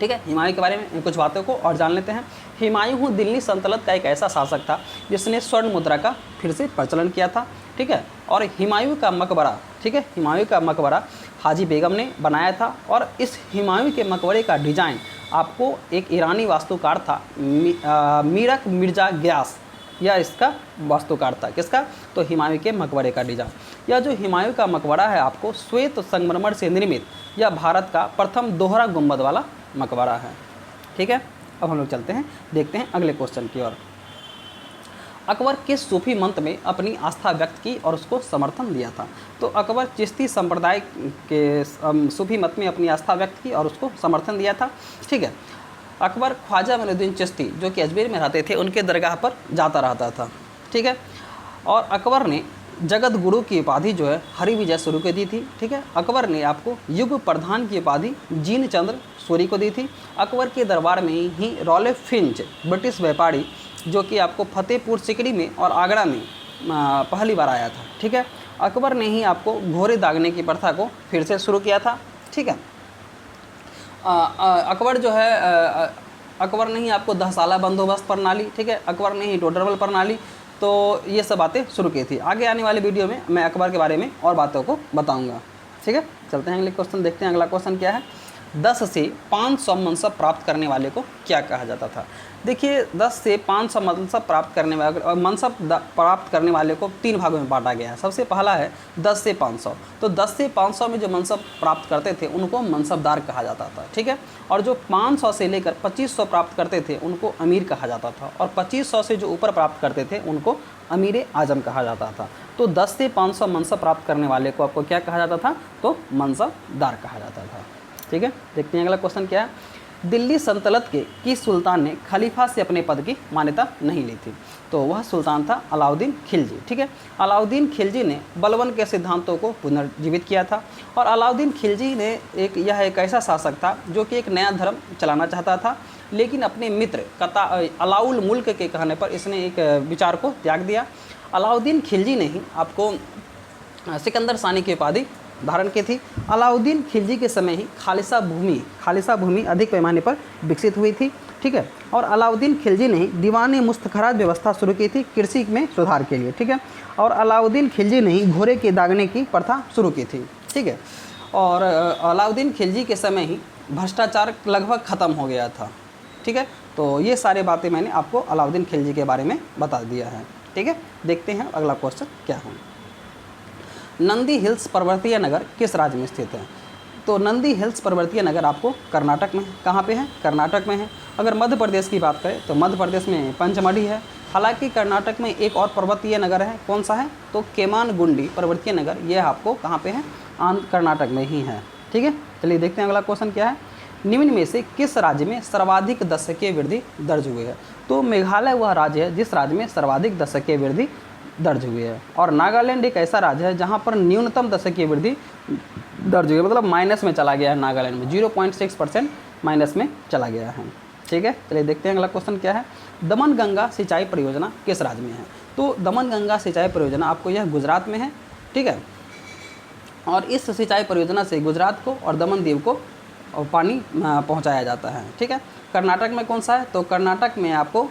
ठीक है। हुमायूं के बारे में कुछ बातों को और जान लेते हैं। हुमायूं दिल्ली सल्तनत का एक ऐसा शासक था जिसने स्वर्ण मुद्रा का फिर से प्रचलन किया था, ठीक है। और हुमायूं का मकबरा, ठीक है, हुमायूं का मकबरा हाजी बेगम ने बनाया था, और इस हुमायूं के मकबरे का डिज़ाइन आपको एक ईरानी वास्तुकार था मीरक मिर्जा ग्यास, यह इसका वास्तुकार था, किसका, तो हुमायूं के मकबरे का डिज़ाइन। यह जो हुमायूं का मकबरा है आपको श्वेत संगमरमर से निर्मित यह भारत का प्रथम दोहरा गुंबद वाला मकबरा है, ठीक है। अब हम लोग चलते हैं, देखते हैं अगले क्वेश्चन की ओर। अकबर किस सूफी मंत्र में अपनी आस्था व्यक्त की और उसको समर्थन दिया था? तो अकबर चिश्ती संप्रदाय के सूफी मत में अपनी आस्था व्यक्त की और उसको समर्थन दिया था, ठीक है। अकबर ख्वाजा मोइनुद्दीन चिश्ती जो कि अजमेर में रहते थे उनके दरगाह पर जाता रहता था, ठीक है। और अकबर ने जगत गुरु की उपाधि जो है हरि विजय सूरी को दी थी, ठीक है। अकबर ने आपको युग प्रधान की उपाधि जीन चंद्र सूरी को दी थी। अकबर के दरबार में ही रॉलेफ फिंच ब्रिटिश व्यापारी जो कि आपको फतेहपुर सिकरी में और आगरा में पहली बार आया था, ठीक है। अकबर ने ही आपको घोड़े दागने की प्रथा को फिर से शुरू किया था, ठीक है। अकबर जो है अकबर ने ही आपको 10 साला बंदोबस्त प्रणाली, ठीक है, अकबर ने ही टोडरमल प्रणाली, तो ये सब बातें शुरू की थी। आगे आने वाले वीडियो में मैं अकबर के बारे में और बातों को बताऊंगा, ठीक है। चलते हैं अगले क्वेश्चन, देखते हैं अगला क्वेश्चन क्या है। 10 से 500 मनसब प्राप्त करने वाले को क्या कहा जाता था? देखिए 10 से 500 मनसब प्राप्त करने वाले को 3 भागों में बांटा गया है। सबसे पहला है 10 से 500, तो 10 से 500 में जो मनसब प्राप्त करते थे उनको मनसबदार कहा जाता था, ठीक है। और जो 500 से लेकर 2500 प्राप्त करते थे उनको अमीर कहा जाता था, और 2500 से जो ऊपर प्राप्त करते थे उनको अमीर आजम कहा जाता था। तो 10 से 500 मनसब प्राप्त करने वाले को आपको क्या कहा जाता था? तो मनसबदार कहा जाता था, ठीक है। देखते हैं अगला क्वेश्चन क्या है। दिल्ली सल्तनत के किस सुल्तान ने खलीफा से अपने पद की मान्यता नहीं ली थी? तो वह सुल्तान था अलाउद्दीन खिलजी, ठीक है। अलाउद्दीन खिलजी ने बलबन के सिद्धांतों को पुनर्जीवित किया था, और अलाउद्दीन खिलजी ने यह एक ऐसा शासक था जो कि एक नया धर्म चलाना चाहता था, लेकिन अपने मित्र अलाउल मुल्क के कहने पर इसने एक विचार को त्याग दिया। अलाउद्दीन खिलजी ने ही आपको सिकंदर सानी की उपाधि धारण की थी। अलाउद्दीन खिलजी के समय ही खालिसा भूमि अधिक पैमाने पर विकसित हुई थी, ठीक है। और अलाउद्दीन खिलजी ने ही दीवान मुस्तखराज व्यवस्था शुरू की थी कृषि में सुधार के लिए, ठीक है। और अलाउद्दीन खिलजी ने ही घोड़े के दागने की प्रथा शुरू की थी, ठीक है। और अलाउद्दीन खिलजी के समय ही भ्रष्टाचार लगभग ख़त्म हो गया था, ठीक है। तो ये सारी बातें मैंने आपको अलाउद्दीन खिलजी के बारे में बता दिया है, ठीक है। देखते हैं अगला क्वेश्चन क्या है। नंदी हिल्स पर्वतीय नगर किस राज्य में स्थित है? तो नंदी हिल्स पर्वतीय नगर आपको कर्नाटक में, कहाँ पे है? कर्नाटक में है। अगर मध्य प्रदेश की बात करें तो मध्य प्रदेश में पंचमढ़ी है। हालांकि कर्नाटक में एक और पर्वतीय नगर है, कौन सा है? तो केमानगुंडी पर्वतीय नगर, यह आपको कहाँ पे है? कर्नाटक में ही है, ठीक है। चलिए देखते हैं अगला क्वेश्चन क्या है। निम्न में से किस राज्य में सर्वाधिक दशकीय वृद्धि दर्ज हुई है? तो मेघालय वह राज्य है जिस राज्य में सर्वाधिक दशकीय वृद्धि दर्ज हुई है। और नागालैंड एक ऐसा राज्य है जहां पर न्यूनतम दशकीय वृद्धि दर्ज हुई है, मतलब माइनस में चला गया है। नागालैंड में 0.6% माइनस में चला गया है, ठीक है। चलिए देखते हैं अगला क्वेश्चन क्या है। दमन गंगा सिंचाई परियोजना किस राज्य में है? तो दमन गंगा सिंचाई परियोजना आपको यह गुजरात में है, ठीक है। और इस सिंचाई परियोजना से गुजरात को और दमन दीव को पानी पहुँचाया जाता है, ठीक है। कर्नाटक में कौन सा है? तो कर्नाटक में आपको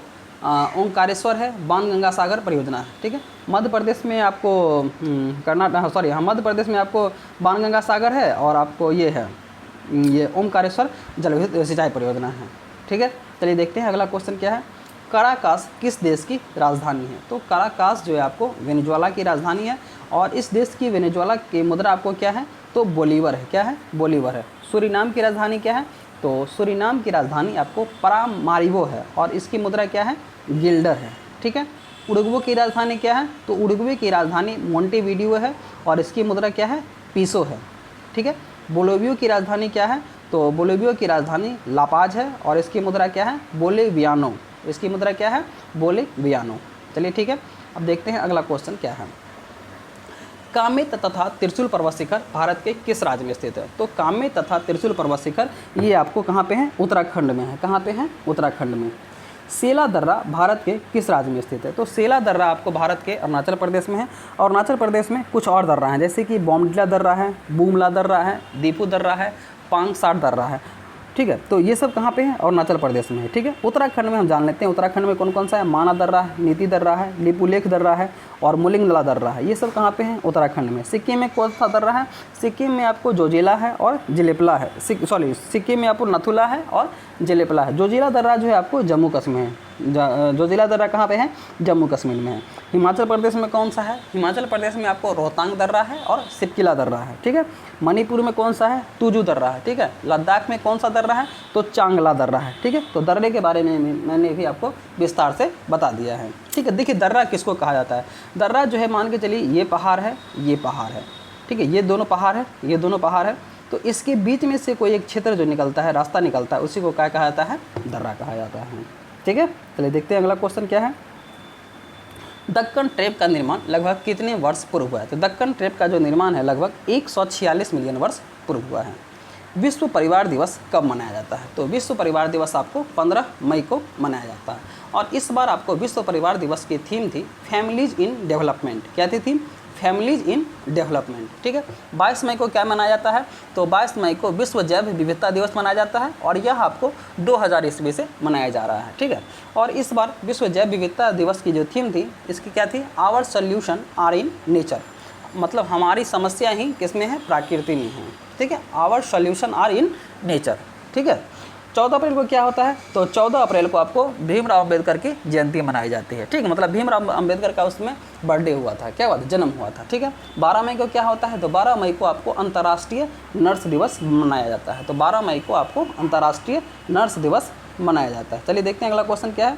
ओंकारेश्वर है, बाणगंगा सागर परियोजना है, ठीक है। मध्य प्रदेश में आपको मध्य प्रदेश में आपको बाणगंगा सागर है, और आपको ये ओंकारेश्वर जल विद्युत सिंचाई परियोजना है, ठीक है। चलिए देखते हैं अगला क्वेश्चन क्या है। कराकास किस देश की राजधानी है? तो कराकास जो है आपको वेनेजुएला की राजधानी है, और इस देश की वेनेजुएला की मुद्रा आपको क्या है? तो बोलीवर है, क्या है? बोलीवर है। सूरीनाम की राजधानी क्या है? तो सूरीनाम की राजधानी आपको परामारिबो है, और इसकी मुद्रा क्या है? गिल्डर है, ठीक है। उरुग्वे की राजधानी क्या है? तो उरुग्वे की राजधानी मोंटेवीडियो है, और इसकी मुद्रा क्या है? पीसो है, ठीक है। बोलिविया की राजधानी क्या है? तो बोलिविया की राजधानी लापाज है और इसकी मुद्रा क्या है? बोलिवियानो। इसकी मुद्रा क्या है? बोलिवियानो। चलिए ठीक है, अब देखते हैं अगला क्वेश्चन क्या है। कामेत तथा त्रिशूल पर्वत शिखर भारत के किस राज्य में स्थित है? तो कामेत तथा त्रिशूल पर्वत शिखर ये आपको कहाँ पे है? उत्तराखंड में है। कहाँ पे है? उत्तराखंड में। सेला दर्रा भारत के किस राज्य में स्थित है? तो सेला दर्रा आपको भारत के अरुणाचल प्रदेश में है। और अरुणाचल प्रदेश में कुछ और दर्रा हैं, जैसे कि बोमडिला दर्रा है, बूमला दर्रा है, दीपू दर्रा है, पांगसाट दर्रा है। ठीक है, तो ये सब कहाँ पे है? अरुणाचल प्रदेश में है। ठीक है, उत्तराखंड में हम जान लेते हैं उत्तराखंड में कौन कौन सा है। माना दर्रा है, नीति दर्रा है, लिपुलेख दर्रा है और मुलिंगला दर्रा है। ये सब कहाँ पे हैं? उत्तराखंड में। सिक्किम में कौन सा दर्रा है? सिक्किम में आपको जोजिला है और जिलेपला है। सिक्किम में आपको नथुला है और जिलेपला है। जोजिला दर्रा जो है आपको जम्मू कश्मीर है। जोजिला दर्रा कहाँ पे है? जम्मू कश्मीर में है। हिमाचल प्रदेश में कौन सा है? हिमाचल प्रदेश में आपको रोहतांग दर्रा है और सिपकिला दर्रा है। ठीक है, मणिपुर में कौन सा है? तुजू दर्रा है। ठीक है, लद्दाख में कौन सा दर्रा है? तो चांगला दर्रा है। ठीक है, तो दर्रे के बारे में मैंने भी आपको विस्तार से बता दिया है। ठीक है, देखिए दर्रा किसको कहा जाता है? दर्रा जो है मान के चलिए ये पहाड़ है, ये पहाड़ है। ठीक है, ये दोनों पहाड़ है, ये दोनों पहाड़ है, तो इसके बीच में से कोई एक क्षेत्र जो निकलता है, रास्ता निकलता है, उसी को क्या कहा जाता है? दर्रा कहा जाता है। ठीक है, चलिए देखते हैं अगला क्वेश्चन क्या है। दक्कन ट्रेप का निर्माण लगभग कितने वर्ष पूर्व हुआ है? तो दक्कन ट्रेप का जो निर्माण है लगभग 146 मिलियन वर्ष पूर्व हुआ है। विश्व परिवार दिवस कब मनाया जाता है? तो विश्व परिवार दिवस आपको 15 मई को मनाया जाता है। और इस बार आपको विश्व परिवार दिवस की थीम थी फैमिलीज इन डेवलपमेंट। क्या थी थीम? Families in development. ठीक है, 22 मई को क्या मनाया जाता है? तो 22 मई को विश्व जैव विविधता दिवस मनाया जाता है और यह आपको 2000 ईस्वी से मनाया जा रहा है। ठीक है, और इस बार विश्व जैव विविधता दिवस की जो थीम थी इसकी क्या थी? Our solution are in nature. मतलब हमारी समस्या ही किसमें है? प्रकृति में है। ठीक है, our solution are in nature. ठीक है, 14 अप्रैल को क्या होता है? तो 14 अप्रैल को आपको भीमराव अम्बेडकर की जयंती मनाई जाती है। ठीक है, मतलब भीमराव अम्बेडकर का उसमें बर्थडे हुआ था, क्या हुआ था? जन्म हुआ था। ठीक है, 12 मई को क्या होता है? तो 12 मई को आपको अंतर्राष्ट्रीय नर्स दिवस मनाया जाता है। तो 12 मई को आपको अंतर्राष्ट्रीय नर्स दिवस मनाया जाता है। चलिए देखते हैं अगला क्वेश्चन क्या है।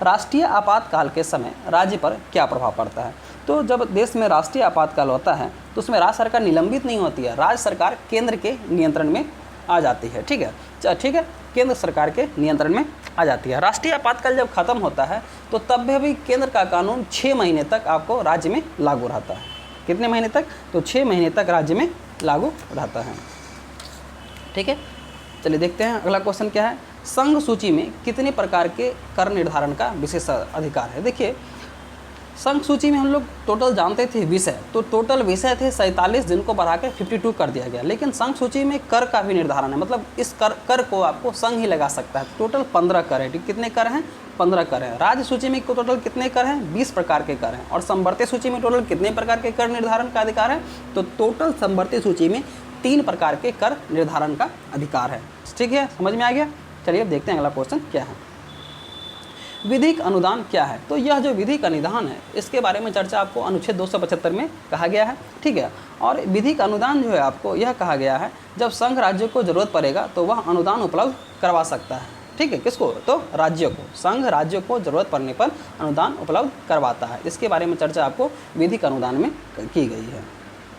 राष्ट्रीय आपातकाल के समय राज्य पर क्या प्रभाव पड़ता है? तो जब देश में राष्ट्रीय आपातकाल होता है तो उसमें राज्य सरकार निलंबित नहीं होती है, राज्य सरकार केंद्र के नियंत्रण में आ जाती है। ठीक है, ठीक है, केंद्र सरकार के नियंत्रण में आ जाती है। राष्ट्रीय आपातकाल जब खत्म होता है तो तब भी केंद्र का कानून 6 महीने तक आपको राज्य में लागू रहता है। कितने महीने तक? तो 6 महीने तक राज्य में लागू रहता है। ठीक है, चलिए देखते हैं अगला क्वेश्चन क्या है। संघ सूची में कितने प्रकार के कर निर्धारण का विशेष अधिकार है? देखिए संघ सूची में हम लोग टोटल जानते थे विषय, तो टोटल विषय थे 47, जिनको बढ़ाकर 52 कर दिया गया। लेकिन संघ सूची में कर का भी निर्धारण है, मतलब इस कर को आपको संघ ही लगा सकता है। टोटल 15 कर है। कितने कर हैं? 15 कर हैं। राज्य सूची में टोटल कितने कर हैं? 20 प्रकार के कर हैं। और संवर्ती सूची में टोटल कितने प्रकार के कर निर्धारण का अधिकार है? तो टोटल संवर्ती सूची में 3 प्रकार के कर निर्धारण का अधिकार है। ठीक है, समझ में आ गया? चलिए अब देखते हैं अगला क्वेश्चन क्या है। विधिक अनुदान क्या है? तो यह जो विधिक अनुदान है इसके बारे में चर्चा आपको अनुच्छेद 275 में कहा गया है। ठीक है, और विधिक अनुदान जो है आपको यह कहा गया है जब संघ राज्य को जरूरत पड़ेगा तो वह अनुदान उपलब्ध करवा सकता है। ठीक है, किसको? तो राज्यों को। संघ राज्यों को जरूरत पड़ने पर अनुदान उपलब्ध करवाता है। इसके बारे में चर्चा आपको विधिक अनुदान में की गई है।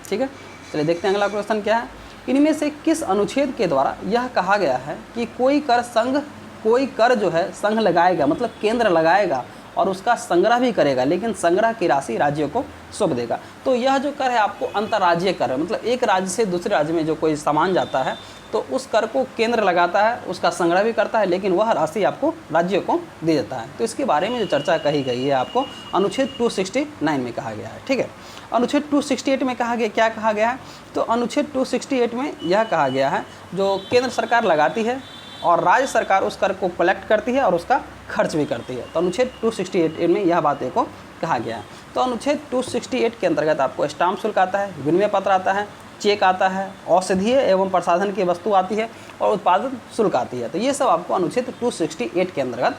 ठीक है, चलिए देखते हैं अगला क्वेश्चन क्या है। इनमें से किस अनुच्छेद के द्वारा यह कहा गया है कि कोई कर जो है संघ लगाएगा, मतलब केंद्र लगाएगा और उसका संग्रह भी करेगा, लेकिन संग्रह की राशि राज्यों को सौंप देगा? तो यह जो कर है आपको अंतर्राज्यीय कर है, मतलब एक राज्य से दूसरे राज्य में जो कोई सामान जाता है तो उस कर को केंद्र लगाता है, उसका संग्रह भी करता है, लेकिन वह राशि आपको राज्यों को दे देता है। तो इसके बारे में जो चर्चा कही गई है आपको अनुच्छेद 269 में कहा गया है। ठीक है, अनुच्छेद 268 में कहा गया, क्या कहा गया है? तो अनुच्छेद 268 में यह कहा गया है जो केंद्र सरकार लगाती है और राज्य सरकार उस कर को कलेक्ट करती है और उसका खर्च भी करती है। तो अनुच्छेद 268 में यह बातें को कहा गया है। तो अनुच्छेद 268 के अंतर्गत आपको स्टाम्प शुल्क आता है, विनिमय पत्र आता है, चेक आता है, औषधीय एवं प्रसाधन की वस्तु आती है और उत्पादन शुल्क आती है। तो ये सब आपको अनुच्छेद 268 के अंतर्गत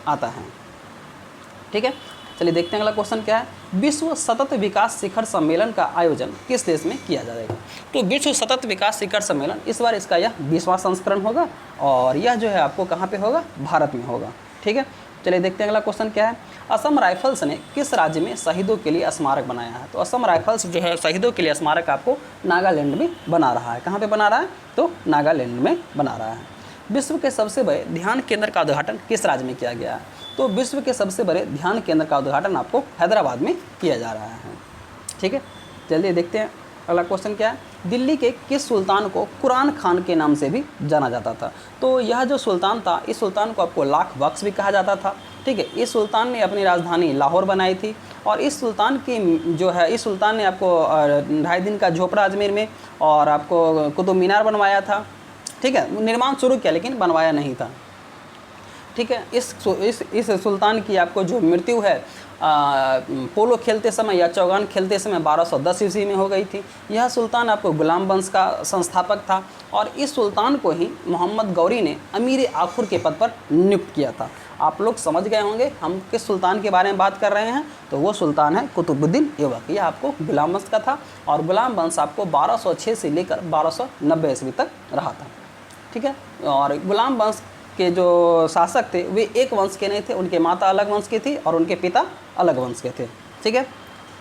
आता है। ठीक है, चलिए देखते हैं अगला क्वेश्चन क्या है। विश्व सतत विकास शिखर सम्मेलन का आयोजन किस देश में किया जाएगा? तो विश्व सतत विकास शिखर सम्मेलन इस बार इसका यह 20वां संस्करण होगा और यह जो है आपको कहाँ पे होगा? भारत में होगा। ठीक है, चलिए देखते हैं अगला क्वेश्चन क्या है। असम राइफल्स ने किस राज्य में शहीदों के लिए स्मारक बनाया है? तो असम राइफल्स जो है शहीदों के लिए स्मारक आपको नागालैंड में बना रहा है। कहाँ पे बना रहा है? तो नागालैंड में बना रहा है। विश्व के सबसे बड़े ध्यान केंद्र का उद्घाटन किस राज्य में किया गया है? तो विश्व के सबसे बड़े ध्यान केंद्र का उद्घाटन आपको हैदराबाद में किया जा रहा है। ठीक है, चलिए देखते हैं अगला क्वेश्चन क्या है। दिल्ली के किस सुल्तान को कुरान खान के नाम से भी जाना जाता था? तो यह जो सुल्तान था, इस सुल्तान को आपको लाख बख्श भी कहा जाता था। ठीक है, इस सुल्तान ने अपनी राजधानी लाहौर बनाई थी और इस सुल्तान की जो है, इस सुल्तान ने आपको 2.5 दिन का झोपड़ा अजमेर में और आपको कुतुब मीनार बनवाया था। ठीक है, निर्माण शुरू किया लेकिन बनवाया नहीं था। ठीक है, इस सुल्तान की आपको जो मृत्यु है पोलो खेलते समय या चौगान खेलते समय 1210 ईस्वी में हो गई थी। यह सुल्तान आपको गुलाम वंश का संस्थापक था और इस सुल्तान को ही मोहम्मद गौरी ने अमीर आखुर के पद पर नियुक्त किया था। आप लोग समझ गए होंगे हम किस सुल्तान के बारे में बात कर रहे हैं। तो वो सुल्तान है कुतुबुद्दीन ऐबक। यह आपको गुलाम वंश का था और गुलाम वंश आपको 1206 से लेकर 1290 ईस्वी तक रहा था। ठीक है, और गुलाम वंश के जो शासक थे वे एक वंश के नहीं थे, उनके माता अलग वंश की थी और उनके पिता अलग वंश के थे। ठीक है,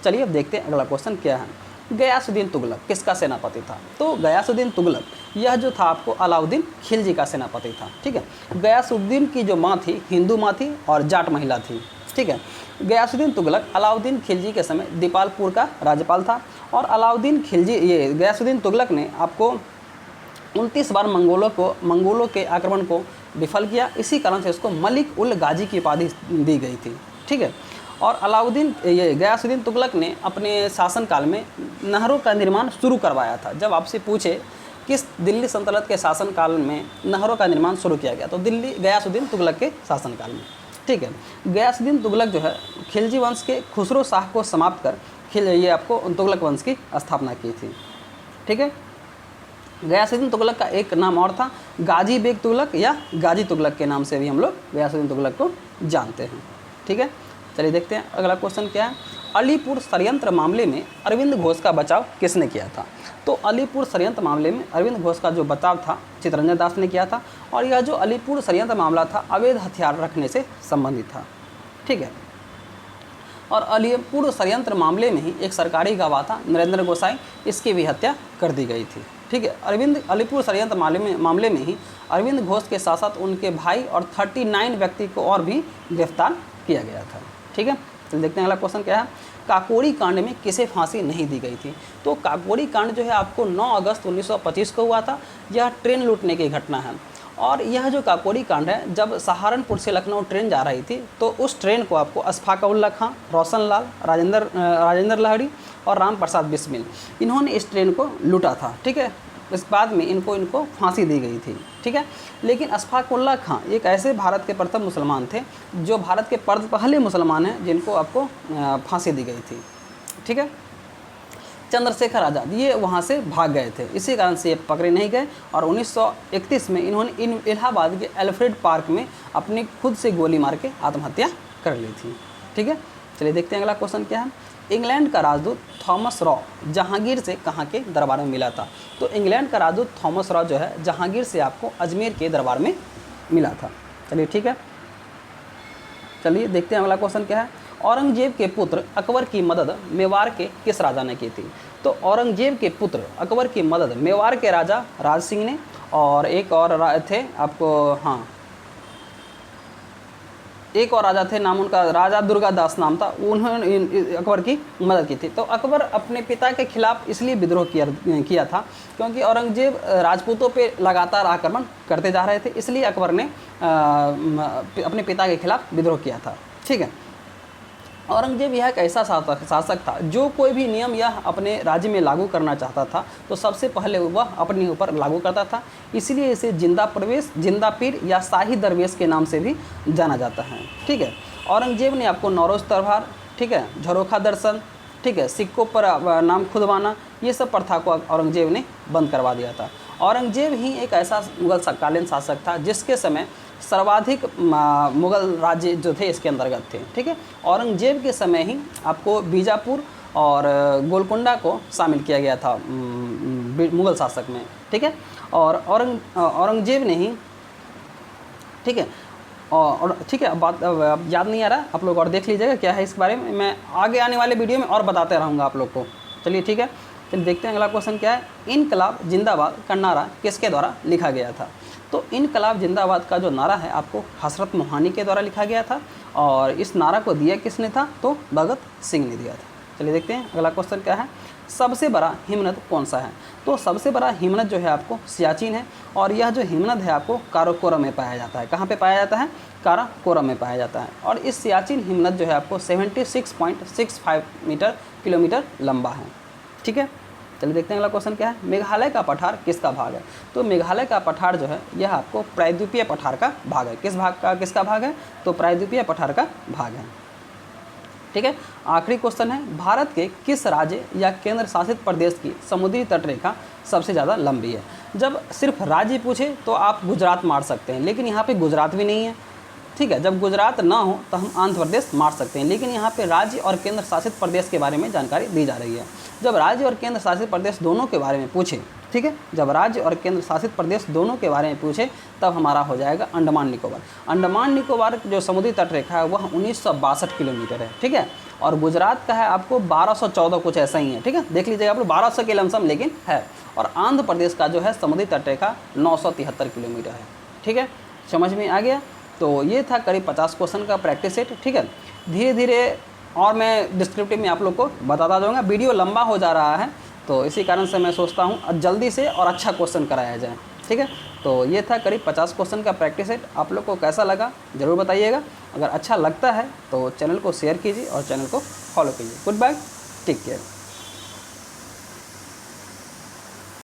चलिए अब देखते हैं अगला क्वेश्चन क्या है। गयासुद्दीन तुगलक किसका सेनापति था? तो गयासुद्दीन तुगलक यह जो था आपको अलाउद्दीन खिलजी का सेनापति था। ठीक है, गयासुद्दीन की जो माँ थी हिंदू माँ थी और जाट महिला थी। ठीक है, गयासुद्दीन तुगलक अलाउद्दीन खिलजी के समय दीपालपुर का राज्यपाल था और अलाउद्दीन खिलजी ये गयासुद्दीन तुगलक ने आपको 29 बार मंगोलों के आक्रमण को विफल किया। इसी कारण से इसको मलिक उल गाजी की उपाधि दी गई थी। ठीक है, और गयासुद्दीन तुगलक ने अपने शासनकाल में नहरों का निर्माण शुरू करवाया था। जब आपसे पूछे किस दिल्ली सल्तनत के शासनकाल में नहरों का निर्माण शुरू किया गया, तो गयासुद्दीन तुगलक के शासनकाल में। ठीक है, गयासुद्दीन तुगलक जो है खिलजी वंश के खुसरो शाह को समाप्त कर ये आपको तुगलक वंश की स्थापना की थी। ठीक है, गयासुद्दीन तुगलक का एक नाम और था गाजी बेग तुगलक या गाजी तुगलक के नाम से भी हम लोग गयासुद्दीन तुगलक को जानते हैं। ठीक है, चलिए देखते हैं अगला क्वेश्चन क्या है। अलीपुर षड्यंत्र मामले में अरविंद घोष का बचाव किसने किया था? तो अलीपुर षड्यंत्र मामले में अरविंद घोष का जो बचाव था चित्तरंजन दास ने किया था और यह जो अलीपुर षड्यंत्र मामला था अवैध हथियार रखने से संबंधित था। ठीक है, और अलीपुर षड्यंत्र मामले में ही एक सरकारी गवाह था नरेंद्र गोसाई, इसकी भी हत्या कर दी गई थी। ठीक है, अलीपुर षड्यंत्र मामले में ही अरविंद घोष के साथ साथ उनके भाई और 39 व्यक्ति को और भी गिरफ्तार किया गया था। ठीक है, तो देखते हैं अगला क्वेश्चन क्या है। काकोरी कांड में किसे फांसी नहीं दी गई थी? तो काकोरी कांड जो है आपको 9 अगस्त 1925 को हुआ था। यह ट्रेन लूटने की घटना है और यह जो काकोरी कांड है, जब सहारनपुर से लखनऊ ट्रेन जा रही थी तो उस ट्रेन को आपको अशफाकउल्ला खां, रोशन लाल, राजेंद्र लहड़ी और राम प्रसाद बिस्मिल इन्होंने इस ट्रेन को लूटा था। ठीक है, इस बाद में इनको फांसी दी गई थी। ठीक है, लेकिन अशफाकउल्ला खां एक ऐसे भारत के प्रथम मुसलमान थे जो भारत के पहले मुसलमान हैं जिनको आपको फांसी दी गई थी। ठीक है, चंद्रशेखर आज़ाद ये वहाँ से भाग गए थे, इसी कारण से ये पकड़े नहीं गए और 1931 में इन्होंने इलाहाबाद के एल्फ्रेड पार्क में अपनी खुद से गोली मार के आत्महत्या कर ली थी। ठीक है, चलिए देखते हैं अगला क्वेश्चन क्या है। इंग्लैंड का राजदूत थॉमस रॉ जहांगीर से कहाँ के दरबार में मिला था? तो इंग्लैंड का राजदूत थॉमस रॉ जो है जहांगीर से आपको अजमेर के दरबार में मिला था। चलिए ठीक है, चलिए देखते हैं अगला क्वेश्चन क्या है। औरंगजेब के पुत्र अकबर की मदद मेवाड़ के किस राजा ने की थी? तो औरंगजेब के पुत्र अकबर की मदद मेवाड़ के राजा राज सिंह ने और एक और थे आपको एक और राजा थे, नाम उनका राजा दुर्गादास नाम था, उन्होंने अकबर की मदद की थी। तो अकबर अपने पिता के खिलाफ इसलिए विद्रोह किया था क्योंकि औरंगजेब राजपूतों पे लगातार आक्रमण करते जा रहे थे, इसलिए अकबर ने अपने पिता के खिलाफ विद्रोह किया था। ठीक है, औरंगजेब यह एक ऐसा शासक था जो कोई भी नियम यह अपने राज्य में लागू करना चाहता था तो सबसे पहले वह अपने ऊपर लागू करता था, इसलिए इसे जिंदा पीर या शाही दरवेश के नाम से भी जाना जाता है। ठीक है, औरंगजेब ने आपको नौरोज तरवार, ठीक है, झरोखा दर्शन, ठीक है, सिक्कों पर नाम खुदवाना, ये सब प्रथा को औरंगजेब ने बंद करवा दिया था। औरंगजेब ही एक ऐसा मुगल कालीन शासक था जिसके समय सर्वाधिक मुगल राज्य जो थे इसके अंतर्गत थे। ठीक है, औरंगजेब के समय ही आपको बीजापुर और गोलकुंडा को शामिल किया गया था मुगल शासक में। ठीक है, और औरंगजेब ने ही, ठीक है, और ठीक है, अब याद नहीं आ रहा, आप लोग और देख लीजिएगा क्या है इस बारे में, मैं आगे आने वाले वीडियो में और बताते रहूँगा आप लोग को। चलिए ठीक है, चलिए देखते हैं अगला क्वेश्चन क्या है। इनकलाब जिंदाबाद का नारा किसके द्वारा लिखा गया था? तो इनकलाब जिंदाबाद का जो नारा है आपको हसरत मोहानी के द्वारा लिखा गया था, और इस नारा को दिया किसने था? तो भगत सिंह ने दिया था। चलिए देखते हैं अगला क्वेश्चन क्या है। सबसे बड़ा हिमनद कौन सा है? तो सबसे बड़ा हिमनद जो है आपको सियाचिन है, और यह जो हिमनद है आपको काराकोरम में पाया जाता है। कहाँ पे पाया जाता है? काराकोरम में पाया जाता है। और इस सियाचिन हिमनद जो है आपको 76.65 किलोमीटर लंबा है। ठीक है, चलिए देखते हैं अगला क्वेश्चन क्या है। मेघालय का पठार किसका भाग है? तो मेघालय का पठार जो है यह आपको प्रायद्वीपीय पठार का भाग है। किसका भाग है? तो प्रायद्वीपीय पठार का भाग है। ठीक है, आखिरी क्वेश्चन है, भारत के किस राज्य या केंद्र शासित प्रदेश की समुद्री तटरेखा सबसे ज़्यादा लंबी है? जब सिर्फ राज्य पूछे तो आप गुजरात मार सकते हैं, लेकिन यहाँ पे गुजरात भी नहीं है। ठीक है, जब गुजरात ना हो तो हम आंध्र प्रदेश मार सकते हैं, लेकिन यहाँ पे राज्य और केंद्र शासित प्रदेश के बारे में जानकारी दी जा रही है। जब राज्य और केंद्र शासित प्रदेश दोनों के बारे में पूछे, ठीक है, जब राज्य और केंद्र शासित प्रदेश दोनों के बारे में पूछे तब हमारा हो जाएगा अंडमान निकोबार। अंडमान निकोबार जो समुद्री तटरेखा है वह 1962 किलोमीटर है। ठीक है, और गुजरात का है आपको 1214, कुछ ऐसा ही है। ठीक है, देख लीजिएगा आप लोग, 1200 के लमसम लेकिन है। और आंध्र प्रदेश का जो है समुद्री तटरेखा 973 किलोमीटर है। ठीक है, समझ में आ गया? तो ये था करीब 50 क्वेश्चन का प्रैक्टिस सेट। ठीक है, धीरे धीरे और मैं डिस्क्रिप्टिव में आप लोग को बताता जाऊँगा। वीडियो लंबा हो जा रहा है तो इसी कारण से मैं सोचता हूँ जल्दी से और अच्छा क्वेश्चन कराया जाए। ठीक है, तो ये था करीब 50 क्वेश्चन का प्रैक्टिस सेट। आप लोग को कैसा लगा ज़रूर बताइएगा। अगर अच्छा लगता है तो चैनल को शेयर कीजिए और चैनल को फॉलो कीजिए। Good bye, take care.